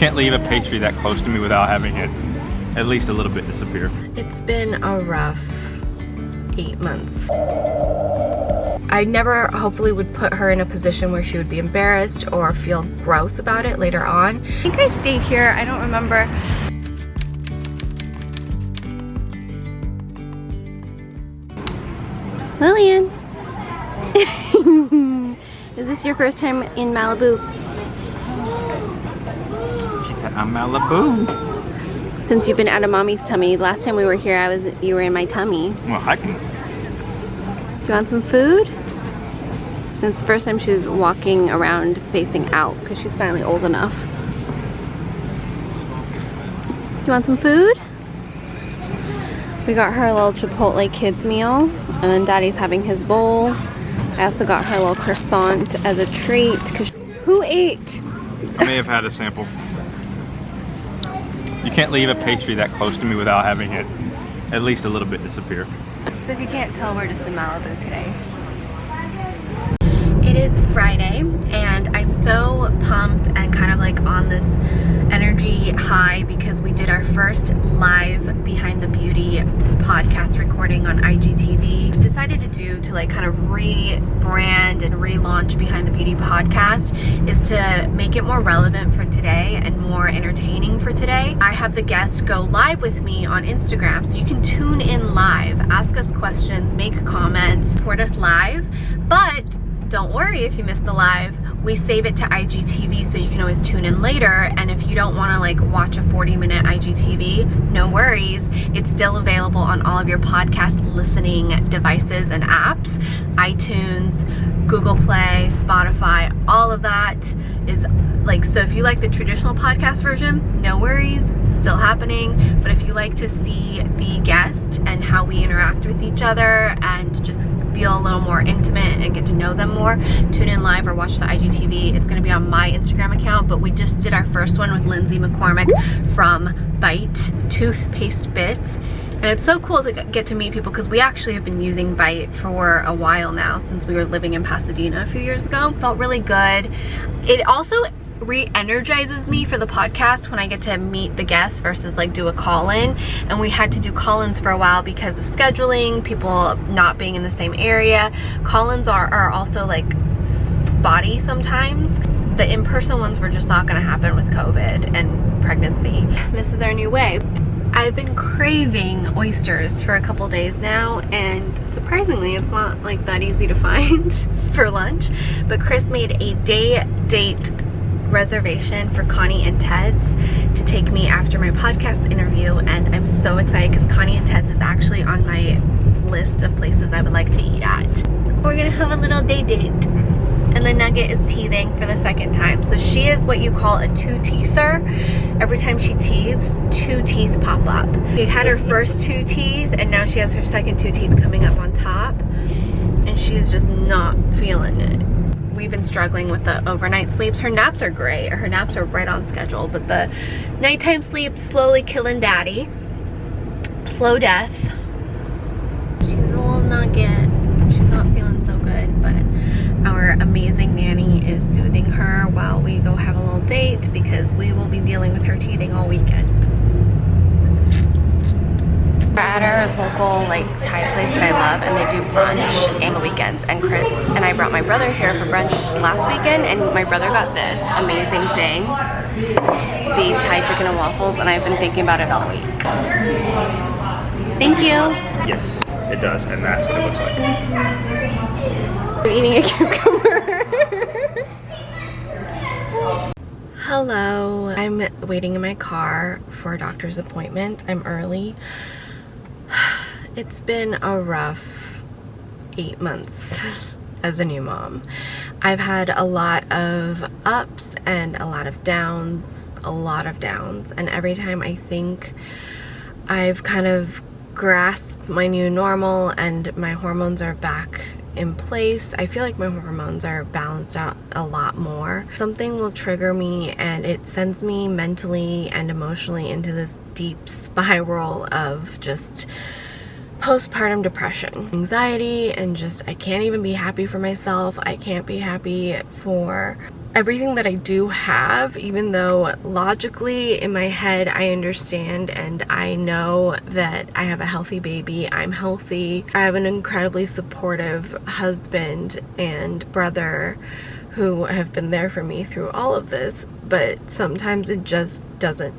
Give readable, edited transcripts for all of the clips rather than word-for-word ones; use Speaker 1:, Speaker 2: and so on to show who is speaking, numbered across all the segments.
Speaker 1: can't leave a pastry that close to me without having it at least a little bit disappear.
Speaker 2: It's been a rough 8 months. I never hopefully would put her in a position where she would be embarrassed or feel gross about it later on. I think I stayed here, I don't remember. Lillian! Is this your first time in Malibu?
Speaker 1: I'm Malibu.
Speaker 2: Since you've been out of mommy's tummy. Last time we were here, you were in my tummy.
Speaker 1: Well, I can.
Speaker 2: Do you want some food? This is the first time she's walking around facing out because she's finally old enough. Do you want some food? We got her a little Chipotle kids meal, and then Daddy's having his bowl. I also got her a little croissant as a treat. Who ate?
Speaker 1: I may have had a sample. You can't leave a pastry that close to me without having it at least a little bit disappear.
Speaker 2: So if you can't tell, we're just in Malibu today. It is Friday, and I'm so pumped and kind of like on this energy high because we did our first live Behind the Beauty podcast recording on IGTV. Decided to like kind of rebrand and relaunch Behind the Beauty podcast is to make it more relevant for today and more entertaining for today. I have the guests go live with me on Instagram, so you can tune in live, ask us questions, make comments, support us live, but don't worry if you missed the live. We save it to IGTV so you can always tune in later, and if you don't want to like watch a 40-minute IGTV, no worries. It's still available on all of your podcast listening devices and apps. iTunes, Google Play, Spotify, all of that is like, so if you like the traditional podcast version, no worries, still happening. But if you like to see the guest and how we interact with each other and just feel a little more intimate and get to know them more, tune in live or watch the IGTV. It's going to be on my Instagram account, but we just did our first one with Lindsay McCormick from Bite Toothpaste Bits. And it's so cool to get to meet people because we actually have been using Bite for a while now, since we were living in Pasadena a few years ago. Felt really good. It also re-energizes me for the podcast when I get to meet the guests versus like do a call-in. And we had to do call-ins for a while because of scheduling, people not being in the same area. Call-ins are also like spotty sometimes. The in-person ones were just not going to happen with COVID and pregnancy. This is our new way. I've been craving oysters for a couple days now, and surprisingly it's not like that easy to find for lunch. But Chris made a date reservation for Connie and Ted's to take me after my podcast interview, and I'm so excited because Connie and Ted's is actually on my list of places I would like to eat at. We're gonna have a little date. And the Nugget is teething for the second time. So she is what you call a two-teether. Every time she teeths, 2 teeth pop up. She had her first 2 teeth, and now she has her second 2 teeth coming up on top. And she's just not feeling it. We've been struggling with the overnight sleeps. Her naps are great. Her naps are right on schedule. But the nighttime sleep slowly killing Daddy. Slow death. She's a little nugget. She's not feeling so good, but our amazing nanny is soothing her while we go have a little date because we will be dealing with her teething all weekend. We're at our local like Thai place that I love, and they do brunch on the weekends. And Chris and I brought my brother here for brunch last weekend, and my brother got this amazing thing, the Thai chicken and waffles, and I've been thinking about it all week. Thank you.
Speaker 1: Yes, it does, and that's what it looks like.
Speaker 2: You're eating a cucumber. Hello. I'm waiting in my car for a doctor's appointment. I'm early. It's been a rough 8 months as a new mom. I've had a lot of ups and a lot of downs, and every time I think I've kind of grasped my new normal and my hormones are back in place, I feel like my hormones are balanced out a lot more. Something will trigger me and it sends me mentally and emotionally into this deep spiral of just postpartum depression, anxiety, and just I can't even be happy for myself. I can't be happy for everything that I do have, even though logically in my head I understand and I know that I have a healthy baby, I'm healthy, I have an incredibly supportive husband and brother who have been there for me through all of this, but sometimes it just doesn't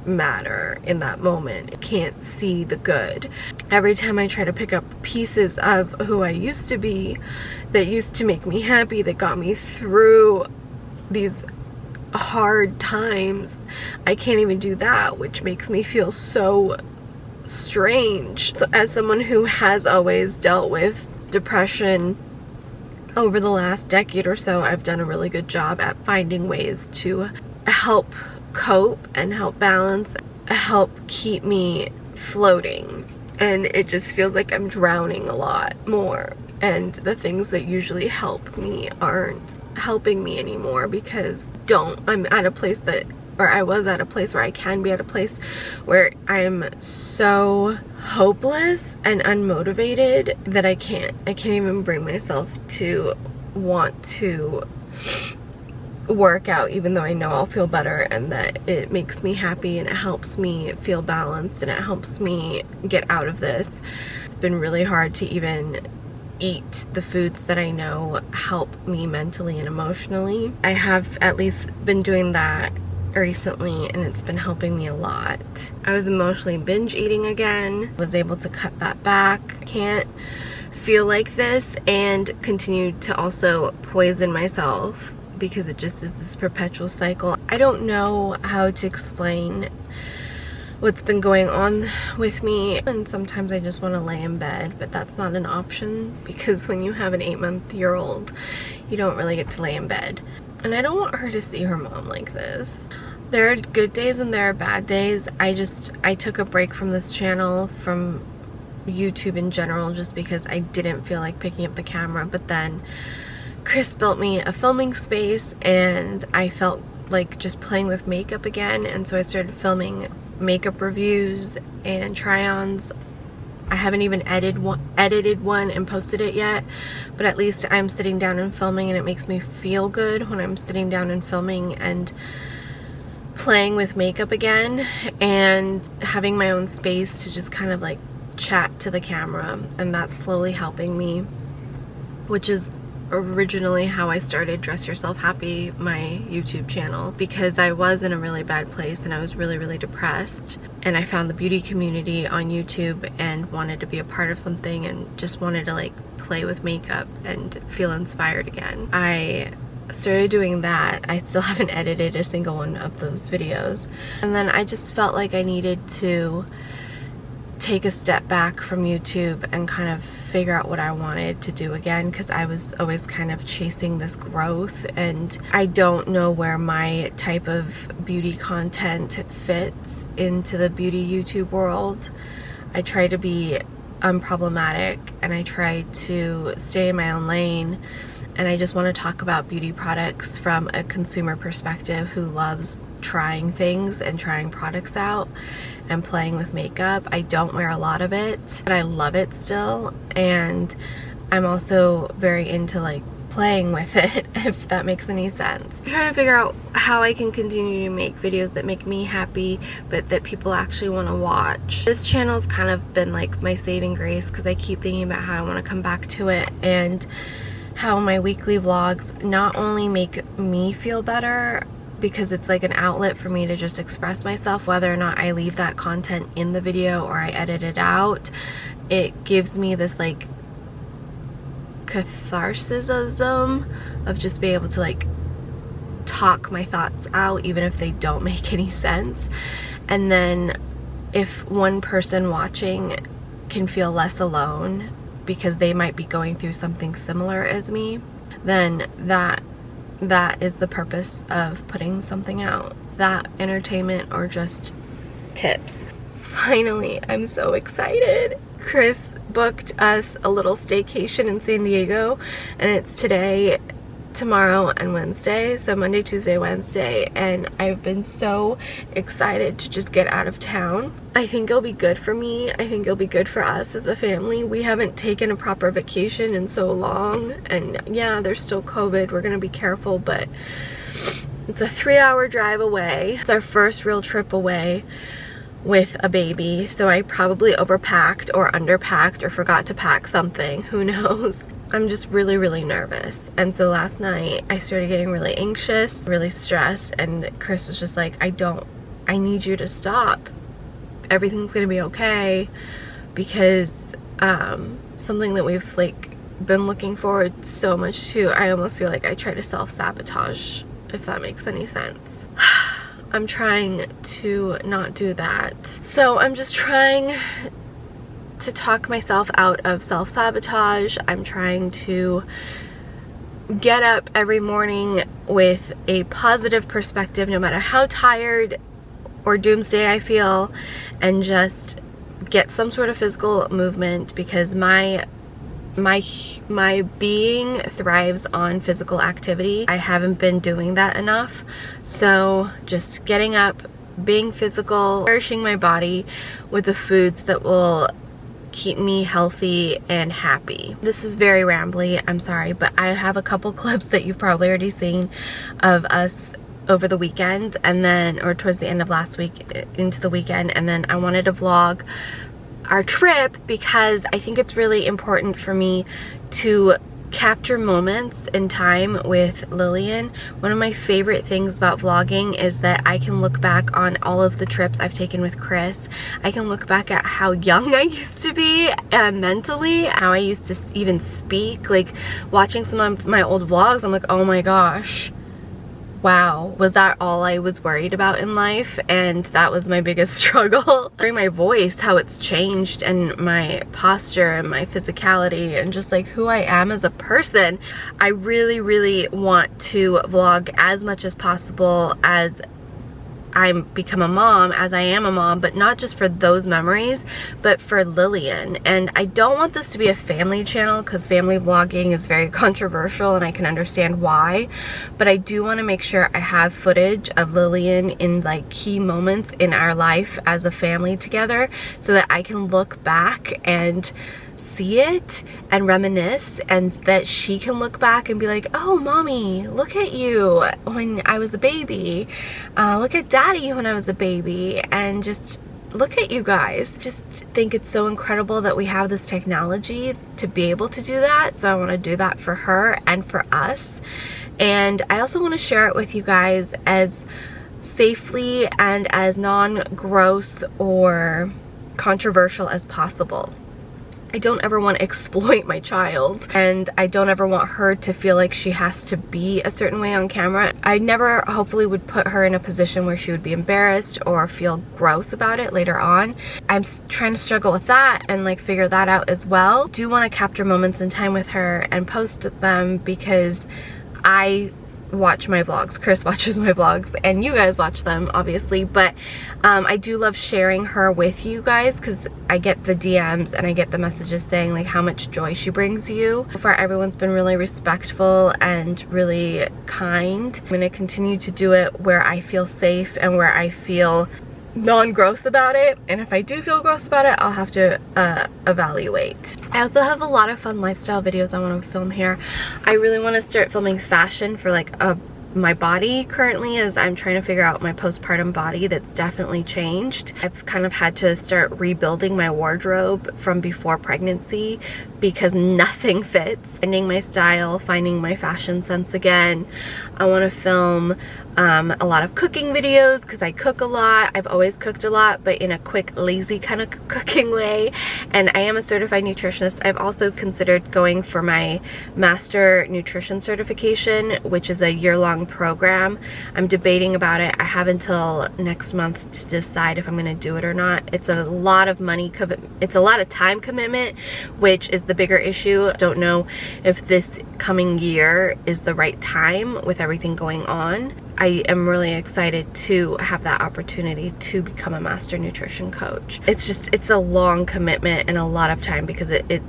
Speaker 2: matter in that moment. I can't see the good. Every time I try to pick up pieces of who I used to be, that used to make me happy, that got me through these hard times, I can't even do that, which makes me feel so strange. So as someone who has always dealt with depression over the last decade or so, I've done a really good job at finding ways to help cope and help balance, help keep me floating. And it just feels like I'm drowning a lot more, and the things that usually help me aren't helping me anymore because I'm at a place that, or I was at a place where I can be at a place where I'm so hopeless and unmotivated that I can't even bring myself to want to work out, even though I know I'll feel better and that it makes me happy and it helps me feel balanced and it helps me get out of this. It's been really hard to even eat the foods that I know help me mentally and emotionally. I have at least been doing that recently and it's been helping me a lot. I was emotionally binge eating again, was able to cut that back. Can't feel like this and continue to also poison myself because it just is this perpetual cycle. I don't know how to explain what's been going on with me, and sometimes I just want to lay in bed, but that's not an option because when you have an 8-month-old, you don't really get to lay in bed. And I don't want her to see her mom like this. There are good days and there are bad days. I took a break from this channel, from YouTube in general, just because I didn't feel like picking up the camera, but then Chris built me a filming space and I felt like just playing with makeup again, and so I started filming makeup reviews and try-ons. I haven't even edited one and posted it yet, but at least I'm sitting down and filming and it makes me feel good when I'm sitting down and filming and playing with makeup again and having my own space to just kind of like chat to the camera, and that's slowly helping me, which is originally how I started Dress Yourself Happy, my YouTube channel, because I was in a really bad place and I was really depressed, and I found the beauty community on YouTube and wanted to be a part of something and just wanted to like play with makeup and feel inspired again. I started doing that. I still haven't edited a single one of those videos, and then I just felt like I needed to take a step back from YouTube and kind of figure out what I wanted to do again, because I was always kind of chasing this growth and I don't know where my type of beauty content fits into the beauty YouTube world. I try to be unproblematic and I try to stay in my own lane, and I just want to talk about beauty products from a consumer perspective who loves trying things and trying products out and playing with makeup. I don't wear a lot of it, but I love it still, and I'm also very into like playing with it, if that makes any sense. I'm trying to figure out how I can continue to make videos that make me happy but that people actually want to watch. This channel's kind of been like my saving grace because I keep thinking about how I want to come back to it, and how my weekly vlogs not only make me feel better because it's like an outlet for me to just express myself, whether or not I leave that content in the video or I edit it out. It gives me this like catharsis of just being able to like talk my thoughts out even if they don't make any sense. And then if one person watching can feel less alone because they might be going through something similar as me, then that is the purpose of putting something out. That, entertainment, or just tips. Finally, I'm so excited. Chris booked us a little staycation in San Diego and it's today, tomorrow and Wednesday, so Monday, Tuesday, Wednesday, and I've been so excited to just get out of town. I think it'll be good for me. I think it'll be good for us as a family. We haven't taken a proper vacation in so long, and yeah, there's still COVID. We're gonna be careful, but it's a 3-hour drive away. It's our first real trip away with a baby, so I probably overpacked or underpacked or forgot to pack something, who knows. I'm just really, really nervous. And so last night I started getting really anxious, really stressed, and Chris was just like, I need you to stop. Everything's gonna be okay, because something that we've like been looking forward so much to, I almost feel like I try to self-sabotage, if that makes any sense. I'm trying to not do that. So I'm just trying to talk myself out of self-sabotage. I'm trying to get up every morning with a positive perspective, no matter how tired or doomsday I feel, and just get some sort of physical movement, because my being thrives on physical activity. I haven't been doing that enough. So just getting up, being physical, nourishing my body with the foods that will keep me healthy and happy. This is very rambly, I'm sorry, but I have a couple clips that you've probably already seen of us over the weekend, and then, or towards the end of last week into the weekend, and then I wanted to vlog our trip because I think it's really important for me to capture moments in time with Lillian. One of my favorite things about vlogging is that I can look back on all of the trips I've taken with Chris. I can look back at how young I used to be mentally, how I used to even speak. Like, watching some of my old vlogs, I'm like, oh my gosh, wow, was that all I was worried about in life? And that was my biggest struggle. Hearing my voice, how it's changed, and my posture and my physicality, and just like who I am as a person. I really, really want to vlog as much as possible as I become a mom, as I am a mom, but not just for those memories, but for Lillian. And I don't want this to be a family channel, because family vlogging is very controversial and I can understand why, but I do want to make sure I have footage of Lillian in like key moments in our life as a family together, so that I can look back and see it and reminisce, and that she can look back and be like, oh mommy, look at you when I was a baby, look at daddy when I was a baby, and just look at you guys. Just think it's so incredible that we have this technology to be able to do that. So I want to do that for her and for us, and I also want to share it with you guys as safely and as non-gross or controversial as possible. I don't ever want to exploit my child, and I don't ever want her to feel like she has to be a certain way on camera. I never, hopefully, would put her in a position where she would be embarrassed or feel gross about it later on. I'm trying to struggle with that and like figure that out as well. I do want to capture moments in time with her and post them, because I watch my vlogs, Chris watches my vlogs, and you guys watch them obviously, but I do love sharing her with you guys, because I get the DMs and I get the messages saying like how much joy she brings you. So far everyone's been really respectful and really kind. I'm going to continue to do it where I feel safe and where I feel non-gross about it, and if I do feel gross about it, I'll have to evaluate. I also have a lot of fun lifestyle videos I want to film here. I really want to start filming fashion for like my body currently, as I'm trying to figure out my postpartum body that's definitely changed. I've kind of had to start rebuilding my wardrobe from before pregnancy, because nothing fits. Finding my style, finding my fashion sense again. I want to film a lot of cooking videos, because I cook a lot. I've always cooked a lot, but in a quick, lazy kind of cooking way. And I am a certified nutritionist. I've also considered going for my master nutrition certification, which is a year-long program. I'm debating about it. I have until next month to decide if I'm going to do it or not. It's a lot of money, it's a lot of time commitment, which is the bigger issue. Don't know if this coming year is the right time with everything going on. I am really excited to have that opportunity to become a master nutrition coach. It's a long commitment and a lot of time, because it's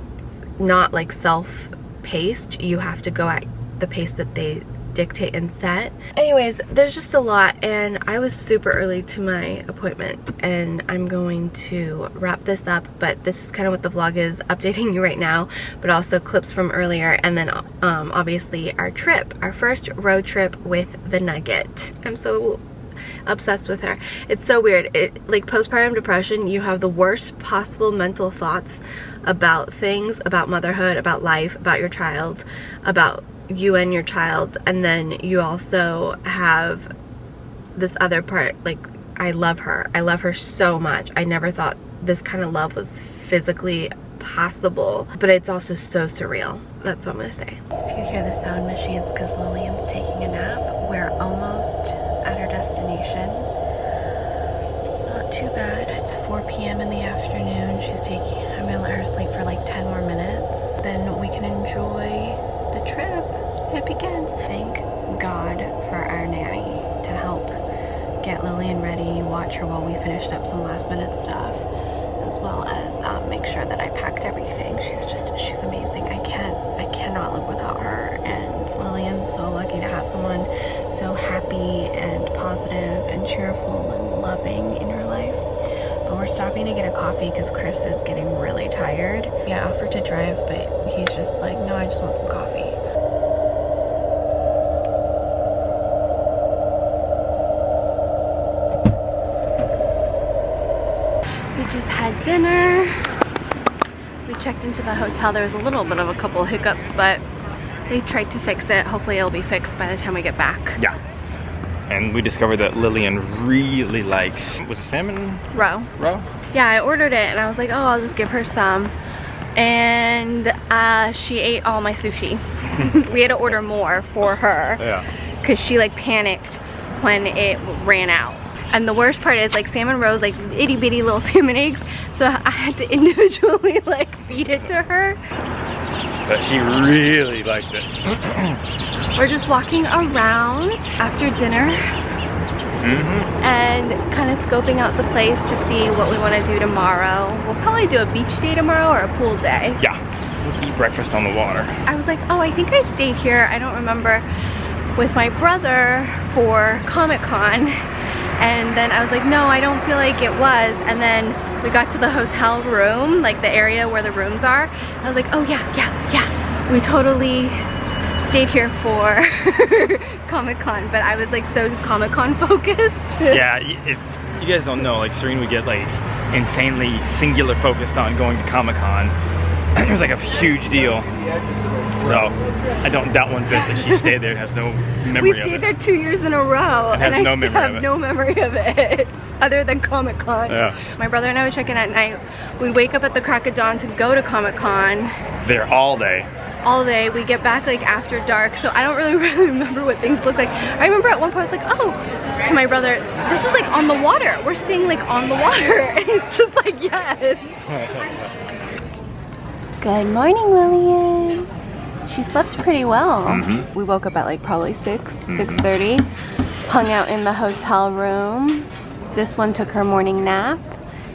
Speaker 2: not like self-paced. You have to go at the pace that they dictate and set. Anyways, there's just a lot, and I was super early to my appointment, and I'm going to wrap this up, but this is kind of what the vlog is, updating you right now, but also clips from earlier, and then obviously our trip, our first road trip with the Nugget. I'm so obsessed with her. It's so weird. Like postpartum depression, you have the worst possible mental thoughts about things, about motherhood, about life, about your child, about you and your child, and then you also have this other part. Like, I love her so much. I never thought this kind of love was physically possible, but it's also so surreal. That's what I'm gonna say. If you hear the sound machines, because Lillian's taking a nap. We're almost at our destination. Not too bad. It's 4 p.m. in the afternoon. I'm gonna let her sleep for like 10 more minutes, then we can enjoy the trip. It begins. Thank God for our nanny to help get Lillian ready, watch her while we finished up some last minute stuff, as well as make sure that I packed everything. She's amazing. I cannot live without her, and Lillian's so lucky to have someone so happy and positive and cheerful and loving in her life. But we're stopping to get a coffee because Chris is getting really tired. I offered to drive, but he's just like, no, I just want some coffee. We just had dinner. We checked into the hotel. There was a little bit of a couple hiccups, but they tried to fix it. Hopefully it'll be fixed by the time we get back.
Speaker 1: Yeah. And we discovered that Lillian really likes, was it salmon?
Speaker 2: Roe. Yeah, I ordered it and I was like, oh, I'll just give her some. And she ate all my sushi. We had to order more for her.
Speaker 1: Yeah.
Speaker 2: Because she like panicked when it ran out. And the worst part is, like, salmon roes, like itty bitty little salmon eggs, so I had to individually like feed it to her.
Speaker 1: But she really liked it.
Speaker 2: We're just walking around after dinner and kind of scoping out the place to see what we want to do tomorrow. We'll probably do a beach day tomorrow or a pool day.
Speaker 1: Yeah, we'll eat breakfast on the water.
Speaker 2: I was like, oh, I think I stayed here, I don't remember, with my brother for Comic-Con. And then I was like, no, I don't feel like it was. And then we got to the hotel room, like the area where the rooms are. I was like, oh yeah. We totally stayed here for Comic-Con, but I was like so Comic-Con focused.
Speaker 1: Yeah, if you guys don't know, like Serein would get like insanely singular focused on going to Comic-Con. It was like a huge deal. So I don't doubt one bit that she stayed there and has no memory of it.
Speaker 2: We stayed there 2 years in a row, and I still have no memory of it, other than Comic-Con.
Speaker 1: Yeah.
Speaker 2: My brother and I would check in at night. We'd wake up at the crack of dawn to go to Comic-Con.
Speaker 1: There all day.
Speaker 2: All day. We get back like after dark, so I don't really remember what things look like. I remember at one point I was like, oh, to my brother, this is like on the water. We're staying like on the water. And he's just like, yes. Good morning, Lillian. She slept pretty well. We woke up at like probably 6:30. Hung out in the hotel room. This one took her morning nap.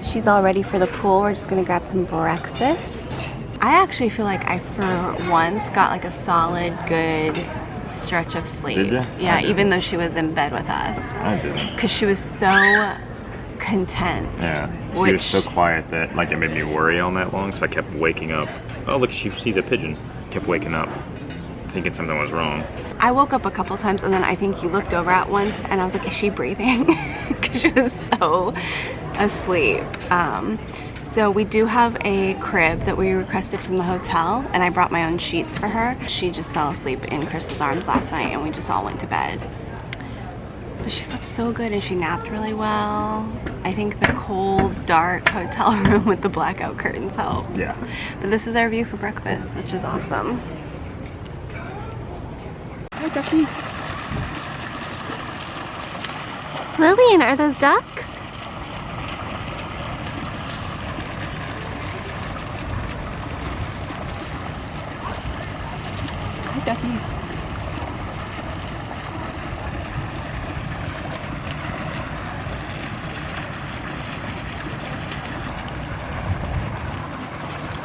Speaker 2: She's all ready for the pool. We're just gonna grab some breakfast. I actually feel like I, for once, got like a solid, good stretch of sleep.
Speaker 1: Did you?
Speaker 2: Yeah, even though she was in bed with us.
Speaker 1: I didn't.
Speaker 2: Because she was so content.
Speaker 1: Yeah, she was so quiet that like it made me worry all night long, so I kept waking up. Oh look, she sees a pigeon. Kept waking up, thinking something was wrong.
Speaker 2: I woke up a couple times and then I think you looked over at once and I was like, is she breathing? Because she was so asleep. So we do have a crib that we requested from the hotel, and I brought my own sheets for her. She just fell asleep in Chris's arms last night and we just all went to bed. But she slept so good and she napped really well. I think the cold, dark hotel room with the blackout curtains helped.
Speaker 1: Yeah.
Speaker 2: But this is our view for breakfast, which is awesome. Hi, Ducky. Lillian, are those ducks? Hi, Ducky.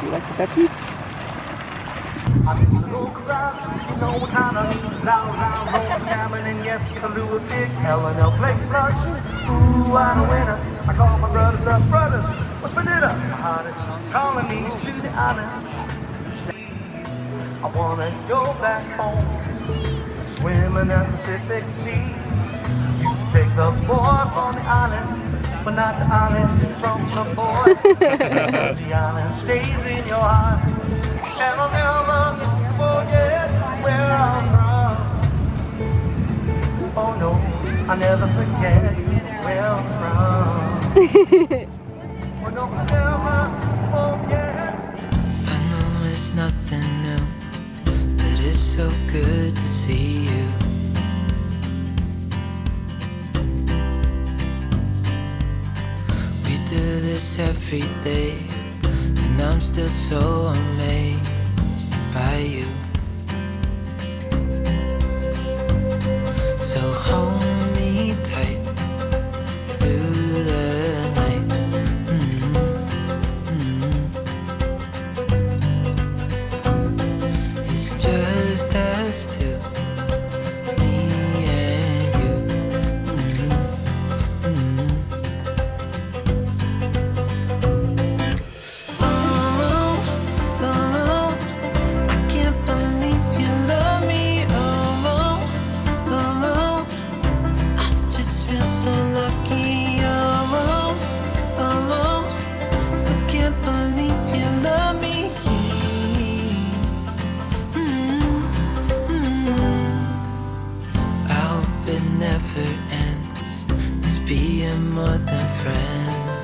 Speaker 2: You like the ducky?
Speaker 3: You know what kind of loud, roll salmon, and yes, Kahlua pig, L&L plate flush. Ooh, I'm a winner. I call my brothers up, brothers. What's for dinner? My heart is calling me to the island. I wanna go back home, swimming in the Pacific Sea. You take the boy from the island, but not the island from the boy. The island stays in your heart, and I'll never forget where I'm from. Oh no, I'll never forget where I'm from. Oh no, I'll never forget.
Speaker 4: I know it's nothing new, but it's so good to see you. We do this every day, and I'm still so amazed by you. So hold me tight through the night. It's just us two, me and you. Oh, I can't believe you love me. Oh, I just feel so lucky. Still can't believe you love me. I hope it never ends. Let's be more than friends.